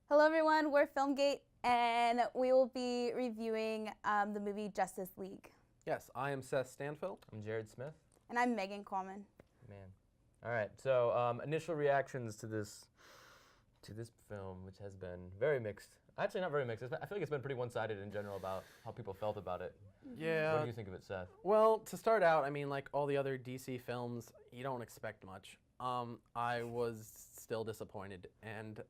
Hello everyone, we're Filmgate and we will be reviewing the movie Justice League. Yes, I am Seth Stanfill. I'm Jared Smith. And I'm Megan Cvammen. Man. All right, so initial reactions to this film, which has been very mixed. Actually, not very mixed. I feel like it's been pretty one-sided in general about how people felt about it. Yeah. What do you think of it, Seth? Well, to start out, I mean, like all the other DC films, you don't expect much. I was still disappointed, and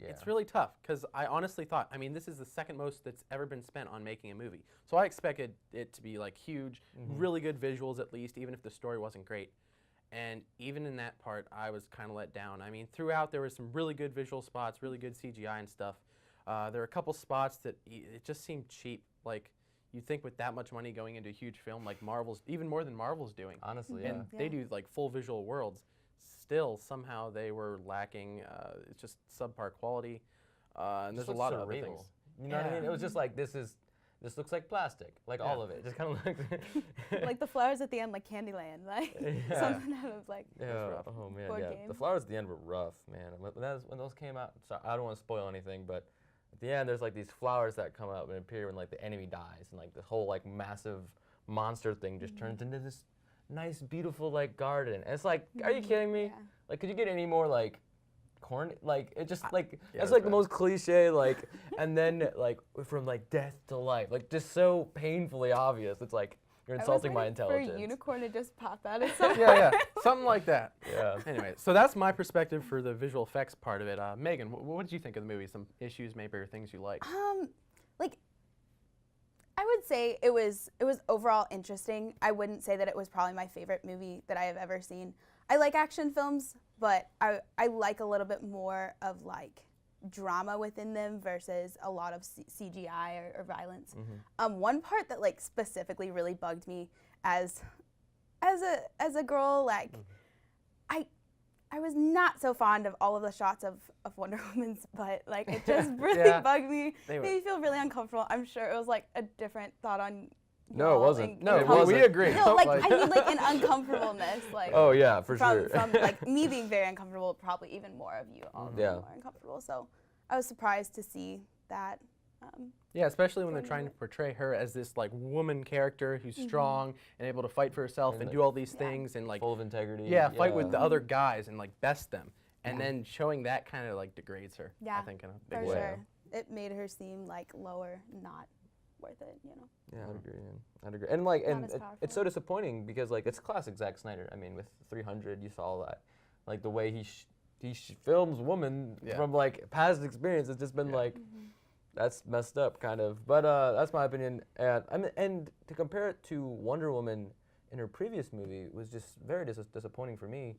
it's really tough because I honestly thought, I mean, this is the second most that's ever been spent on making a movie. So I expected it to be like huge, really good visuals at least, even if the story wasn't great. And even in that part, I was kind of let down. I mean, throughout there were some really good visual spots, really good CGI and stuff. There were a couple spots that it just seemed cheap. Like, you'd think with that much money going into a huge film like Marvel's, even more than Marvel's doing. Honestly, and they do like full visual worlds. Still, somehow they were lacking. It's just subpar quality. And there's a lot of other things. You know what I mean? It was just like, this looks like plastic, like all of it. Just kind of like like the flowers at the end, like Candyland, like something out of like oh man, board yeah. game. The flowers at the end were rough, man. When those came out, sorry, I don't want to spoil anything, but at the end there's like these flowers that come out and appear when like the enemy dies, and like this whole like massive monster thing just turns into this nice, beautiful like garden. And it's like, are you kidding me? Yeah. Like, could you get any more like corny? Like, it just like yeah, it's like the most cliche like, and then like from like death to life, like just so painfully obvious. It's like you're insulting my intelligence. For a unicorn to just pop out at some yeah, something like that. Yeah. Anyway, so that's my perspective for the visual effects part of it. Megan, what did you think of the movie? Some issues maybe or things you liked? like I would say it was overall interesting. I wouldn't say that it was probably my favorite movie that I have ever seen. I like action films, but I like a little bit more of like drama within them versus a lot of CGI or violence. One part that like specifically really bugged me as a girl, like I was not so fond of all of the shots of Wonder Woman's butt. Like, it just really bugged me. Made me feel really uncomfortable. I'm sure it was like a different thought on. No, it wasn't. No, we agree. No, like I mean, like an uncomfortableness. Like oh yeah, for sure. From like me being very uncomfortable, probably even more of you all being more uncomfortable. So I was surprised to see that. Yeah, especially when they're trying to portray her as this like woman character who's strong and able to fight for herself and do all these things and like full of integrity. Yeah, fight with the other guys and like best them. And then showing that kind of like degrades her. Yeah, I think in a big for way. sure. It made her seem like lower, not worth it. You know. Yeah, I'd agree. I'd agree. And like, Not as it's so disappointing because like it's classic Zack Snyder. I mean, with 300, you saw that, like the way he films women from like past experience. It's just been like. That's messed up, kind of. But that's my opinion. And to compare it to Wonder Woman in her previous movie was just very disappointing for me.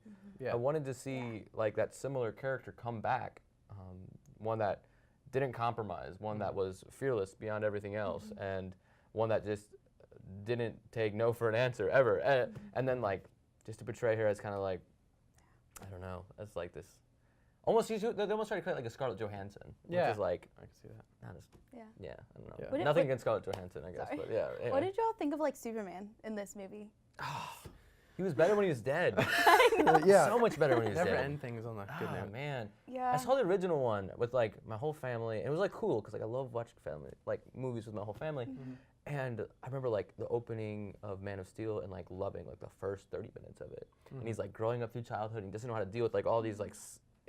I wanted to see like that similar character come back, one that didn't compromise, one that was fearless beyond everything else, and one that just didn't take no for an answer ever. And then like just to portray her as kind of like, I don't know, as like this. They almost try to create like a Scarlett Johansson, which is like, I can see that. not as, I don't know. Yeah. Nothing against Scarlett Johansson, I guess, but yeah. Anyway. What did y'all think of like Superman in this movie? He was better when he was dead. Yeah. So much better when he was Never dead. end things on that good Oh note. man. Yeah. I saw the original one with like my whole family, and it was like cool because like I love watching family like movies with my whole family. And I remember like the opening of Man of Steel and like loving like the first 30 minutes of it. And he's like growing up through childhood and he doesn't know how to deal with like all these like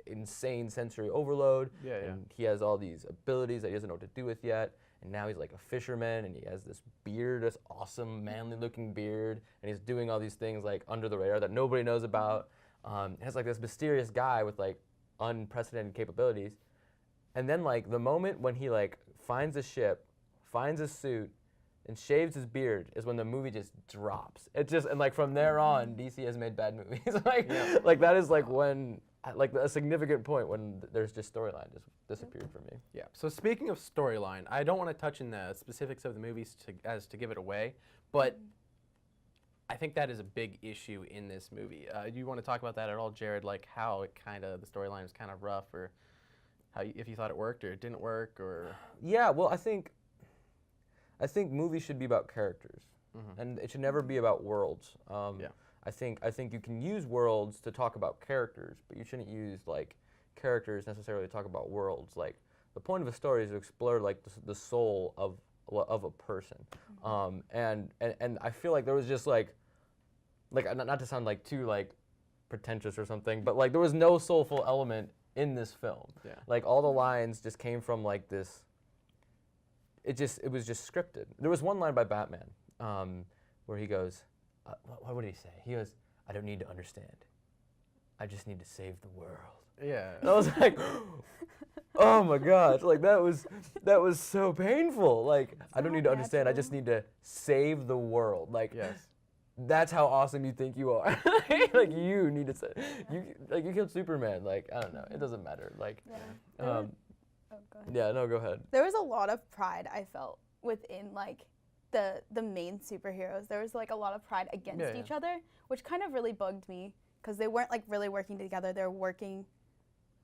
insane sensory overload. And he has all these abilities that he doesn't know what to do with yet. And now he's like a fisherman and he has this beard, this awesome manly looking beard, and he's doing all these things like under the radar that nobody knows about. He has like this mysterious guy with like unprecedented capabilities. And then like the moment when he like finds a ship, finds a suit, and shaves his beard is when the movie just drops. It just, and like from there on, DC has made bad movies. like that is like when, like a significant point when there's just storyline just disappeared for me. Yeah. So speaking of storyline, I don't want to touch in the specifics of the movies to give it away, but I think that is a big issue in this movie. Do you want to talk about that at all, Jared? Like how it kind of, the storyline was kind of rough, or how if you thought it worked or it didn't work, or? Yeah. Well, I think movies should be about characters, and it should never be about worlds. I think you can use worlds to talk about characters, but you shouldn't use like characters necessarily to talk about worlds. Like the point of a story is to explore like the soul of a person, and I feel like there was just like not to sound like too like pretentious or something, but like there was no soulful element in this film. Yeah. Like all the lines just came from like this. It was just scripted. There was one line by Batman where he goes, what did he say? He goes, "I don't need to understand. I just need to save the world." Yeah. And I was like, oh my gosh, like that was so painful. Like I don't need to understand. I just need to save the world. Like Yes. that's how awesome you think you are. Like you need to say, you killed Superman. Like I don't know. It doesn't matter. Like. Yeah. Go ahead. Yeah, no, go ahead. There was a lot of pride I felt within like the main superheroes. There was like a lot of pride against each other, which kind of really bugged me because they weren't like really working together. They're working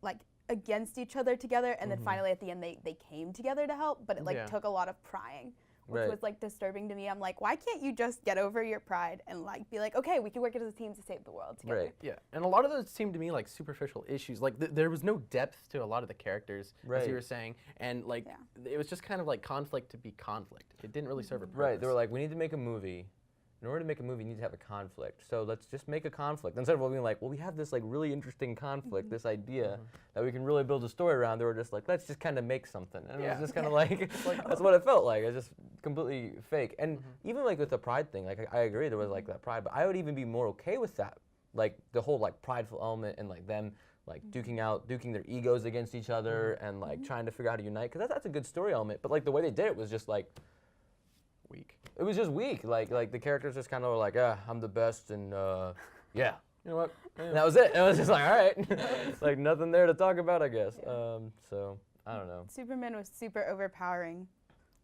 like against each other together, and then finally at the end they came together to help. But it like took a lot of prying, which was like disturbing to me. I'm like, why can't you just get over your pride and like be like, okay, we can work as a team to save the world together. Right. Yeah, and a lot of those seemed to me like superficial issues. Like there was no depth to a lot of the characters, as you were saying, and like it was just kind of like conflict to be conflict. It didn't really serve a purpose. Right. They were like, we need to make a movie. In order to make a movie, you need to have a conflict. So let's just make a conflict. Instead of being like, well, we have this like really interesting conflict, this idea that we can really build a story around. They were just like, let's just kind of make something. And it was just kind of like, that's what it felt like. It's just completely fake. And even like with the pride thing, like I agree there was like that pride, but I would even be more okay with that. Like the whole like prideful element and like them like duking their egos against each other and like trying to figure out how to unite. Because that's a good story element. But like the way they did it was just like, weak. It was just weak. Like the characters just kind of were like, I'm the best, and yeah. You know what? And that was it. It was just like, all right, like nothing there to talk about, I guess. So I don't know. Superman was super overpowering.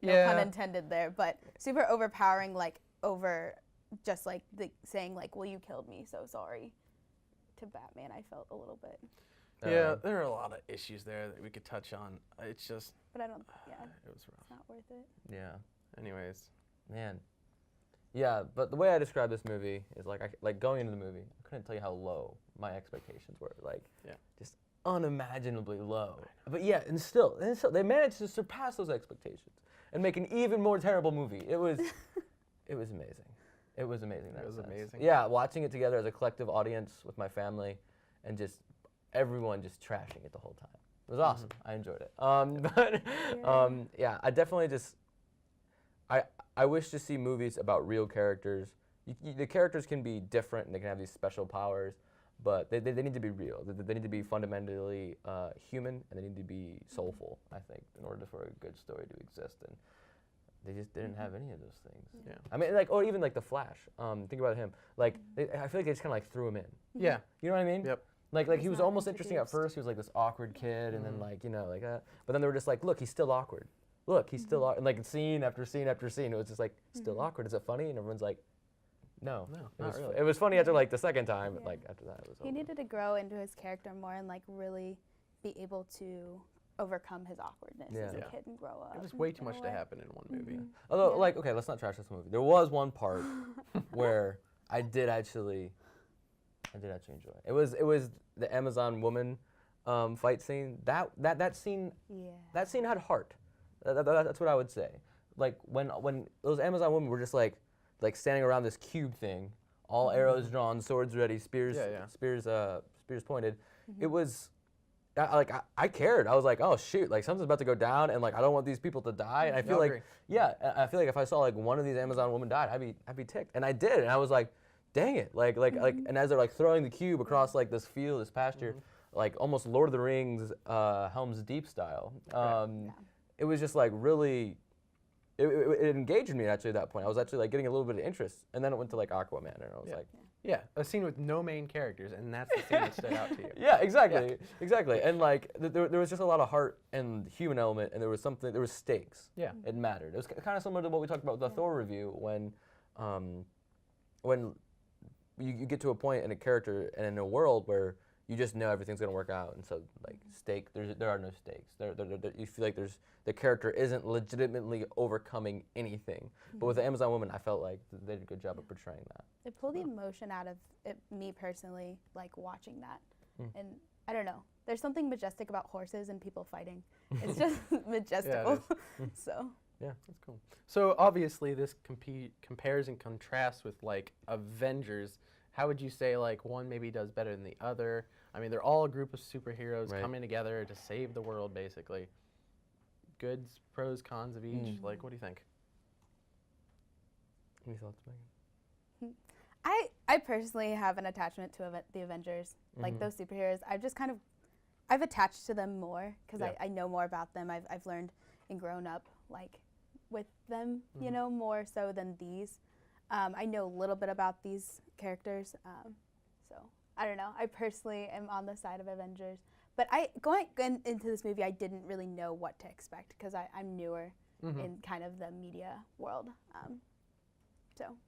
No pun intended there, but super overpowering. Like over just like saying like, "Well, you killed me, so sorry." To Batman, I felt a little bit. Yeah, there are a lot of issues there that we could touch on. It's just. But I don't. Yeah. It was rough. It's not worth it. Yeah. Anyways. Man. Yeah, but the way I describe this movie is like going into the movie, I couldn't tell you how low my expectations were. Like, just unimaginably low. But yeah, and still, they managed to surpass those expectations and make an even more terrible movie. It was amazing. It was amazing. It was amazing. Yeah, watching it together as a collective audience with my family, and just everyone just trashing it the whole time. It was awesome. I enjoyed it. I definitely just. I wish to see movies about real characters. The characters can be different and they can have these special powers, but they need to be real. They need to be fundamentally human, and they need to be soulful, I think, in order for a good story to exist. And they just didn't have any of those things. Yeah. I mean, like, or even like the Flash. Think about him. Like, I feel like they just kind of like threw him in. Yeah. You know what I mean? Yep. Like he was almost interesting at first. He was like this awkward kid, and then like like that. But then they were just like, look, he's still awkward. Look, he's still awkward. And like scene after scene after scene, it was just like still awkward. Is it funny? And everyone's like, no, not really. It was funny after like the second time, but like after that, it was. He needed to grow into his character more and like really be able to overcome his awkwardness as a kid and grow up. It was way too much to happen in one movie. Although, like, okay, let's not trash this movie. There was one part where I did actually enjoy it. It was the Amazon woman fight scene. That scene. Yeah. That scene had heart. That's what I would say. Like when those Amazon women were just like standing around this cube thing, all arrows drawn, swords ready, spears pointed. It was I cared. I was like, oh shoot, like something's about to go down, and like I don't want these people to die. And I feel like I feel like if I saw like one of these Amazon women died, I'd be ticked. And I did, and I was like, dang it, like and as they're like throwing the cube across like this field, this pasture, like almost Lord of the Rings, Helm's Deep style. It was just like really, it engaged me actually at that point. I was actually like getting a little bit of interest, and then it went to like Aquaman, and I was like, a scene with no main characters, and that's the scene that stood out to you. Yeah, exactly. And like there was just a lot of heart and human element, and there was stakes. Yeah, it mattered. It was kind of similar to what we talked about with the Thor review when you get to a point in a character and in a world where you just know everything's gonna work out, and so like there are no stakes. You feel like the character isn't legitimately overcoming anything. But with the Amazon woman, I felt like they did a good job of portraying that. It pulled the emotion out of me personally, like watching that, and I don't know. there's something majestic about horses and people fighting. It's just majestical. So. Yeah, that's cool. So obviously this compares and contrasts with like Avengers. How would you say like one maybe does better than the other? I mean, they're all a group of superheroes coming together to save the world, basically. Goods, pros, cons of each. Like, what do you think? Any thoughts, Megan? I personally have an attachment to the Avengers. Like those superheroes, I've attached to them more because I know more about them. I've learned and grown up like with them, you know, more so than these. I know a little bit about these characters, so I don't know. I personally am on the side of Avengers, but going into this movie, I didn't really know what to expect because I'm newer in kind of the media world.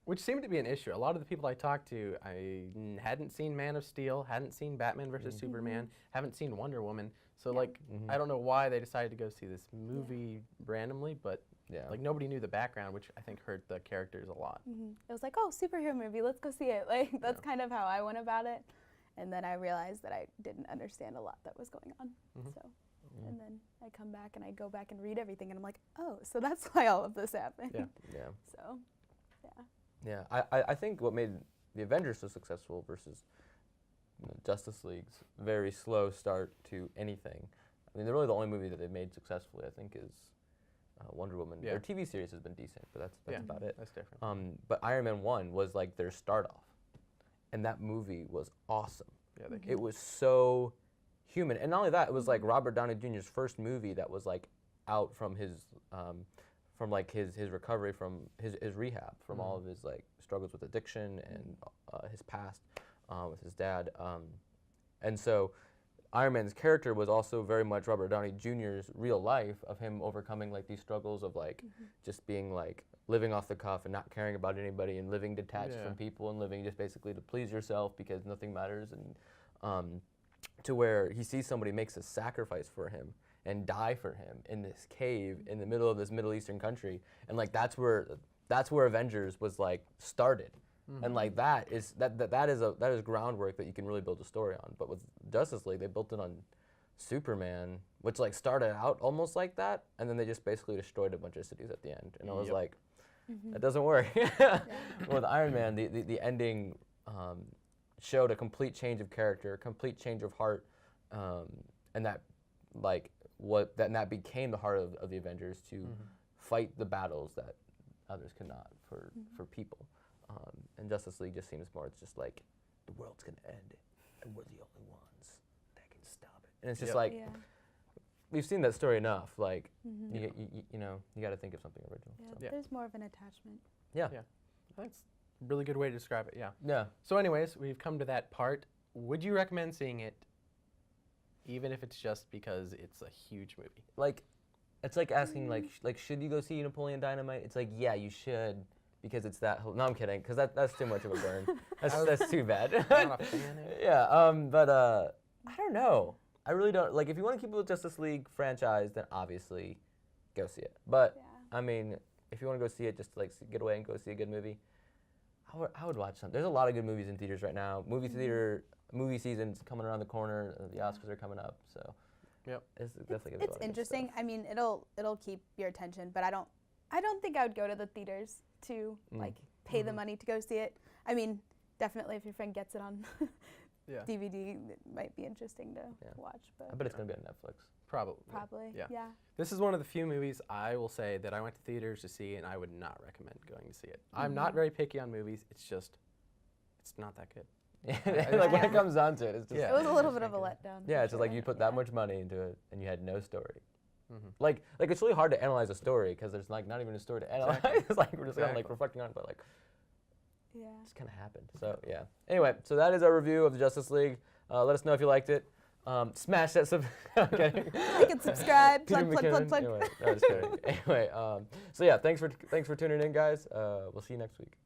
Which seemed to be an issue. A lot of the people I talked to, I hadn't seen Man of Steel, hadn't seen Batman versus Superman, haven't seen Wonder Woman. So like, I don't know why they decided to go see this movie randomly, but like nobody knew the background, which I think hurt the characters a lot. It was like, oh, superhero movie, let's go see it. Like that's kind of how I went about it. And then I realized that I didn't understand a lot that was going on. So, and then I come back and I go back and read everything, and I'm like, oh, so that's why all of this happened. So. Yeah, I think what made the Avengers so successful versus Justice League's very slow start to anything. I mean, they're really the only movie that they've made successfully, I think, is Wonder Woman. Their TV series has been decent, but that's about it. That's different. But Iron Man 1 was like their start off, and that movie was awesome. Yeah, it was so human, and not only that, it was like Robert Downey Jr.'s first movie that was like out from his his recovery from his rehab from all of his like struggles with addiction and his past with his dad, and so Iron Man's character was also very much Robert Downey Jr.'s real life of him overcoming like these struggles of like just being like living off the cuff and not caring about anybody and living detached from people and living just basically to please yourself because nothing matters, and to where he sees somebody makes a sacrifice for him and die for him in this cave in the middle of this Middle Eastern country, and like that's where Avengers was like started, and like that is groundwork that you can really build a story on. But with Justice League, they built it on Superman, which like started out almost like that, and then they just basically destroyed a bunch of cities at the end, and I was like, that doesn't work. With Iron Man, the ending showed a complete change of character, a complete change of heart, and that like. That became the heart of the Avengers to fight the battles that others could not for people. And Justice League just seems more, it's just like, the world's gonna end, and we're the only ones that can stop it. And it's just like, we've seen that story enough. Like, you got to think of something original. Yeah, there's more of an attachment. Yeah. That's a really good way to describe it, Yeah. So anyways, we've come to that part. Would you recommend seeing it? Even if it's just because it's a huge movie. Like, it's like asking, like should you go see Napoleon Dynamite? It's like, yeah, you should, because it's that. No, I'm kidding, because that's too much of a burn. That's too bad. I'm not a fan of it. Yeah, but I don't know. I really don't. Like, if you want to keep with Justice League franchise, then obviously go see it. But I mean, if you want to go see it just to like get away and go see a good movie, I would watch some. There's a lot of good movies in theaters right now. Movie season's coming around the corner. The Oscars are coming up, so it's definitely gonna be a lot of interesting. good stuff. I mean, it'll keep your attention, but I don't think I would go to the theaters to like pay the money to go see it. I mean, definitely if your friend gets it on DVD, it might be interesting to watch. But I bet it's gonna be on Netflix. Probably. Yeah. This is one of the few movies I will say that I went to theaters to see, and I would not recommend going to see it. I'm not very picky on movies. It's not that good. Like when it comes down to it, it's just. It was a little bit of a letdown. Yeah, it's just like you put that much money into it, and you had no story. Like it's really hard to analyze a story because there's like not even a story to analyze. It's like we're just kind of like reflecting on it, but like. Yeah. It just kind of happened. So yeah. Anyway, so that is our review of the Justice League. Let us know if you liked it. Smash that like and subscribe. Plug. Anyway, no, just kidding. Anyway, so yeah, thanks for tuning in, guys. We'll see you next week.